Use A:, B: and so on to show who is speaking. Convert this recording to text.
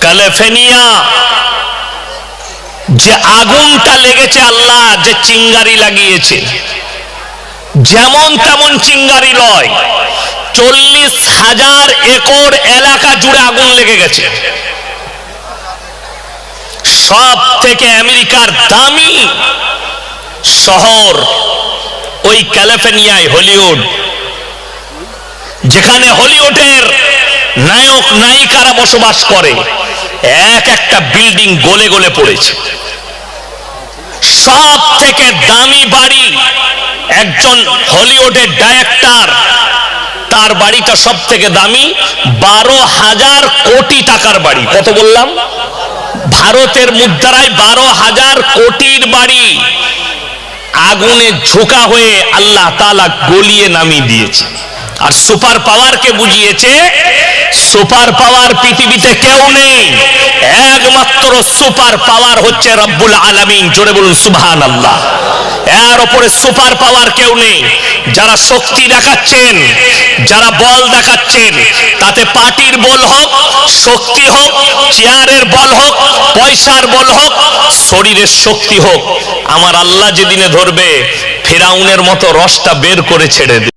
A: California যে আগুনটা লেগেছে, আল্লাহ যে চিঙ্গারি লাগিয়েছে, যেমন তেমন চিঙ্গারি নয়, 40,000 একর এলাকা জুড়ে আগুন লেগে গেছে। সব থেকে আমেরিকার দামি শহর ওই ক্যালিফোর্নিয়ায়, হলিউড, যেখানে হলিউডের নায়ক নায়িকারা বসবাস করে, এক একটা বিল্ডিং গলে গলে পড়েছে। সব থেকে দামি বাড়ি, একজন হলিউডের ডাইরেক্টর, তার বাড়িটা সব থেকে দামি, 12,000 কোটি টাকার বাড়ি। কত বললাম? ভারতের মুদ্রায় 12,000 কোটির বাড়ি আগুনে ঝোঁকা হয়ে আল্লাহ তাআলা গলিয়ে নামিয়ে দিয়েছে। আর সুপার পাওয়ারকে বুঝিয়েছে, সুপার পাওয়ার পৃথিবীতে কেউ নেই, একমাত্র সুপার পাওয়ার হচ্ছে রব্বুল আলামিন। জোরে বলুন সুবহানাল্লাহ। এর উপরে সুপার পাওয়ার কেউ নেই। যারা শক্তি দেখাচ্ছেন, যারা বল দেখাচ্ছেন, তাতে পার্টির বল হোক, শক্তি হোক, চেয়ারের বল হোক, পয়সার বল হোক, শরীরের শক্তি হোক, আমার আল্লাহ যেদিনে ধরবে ফেরাউনের মতো রসটা বের করে ছেড়ে দেবে।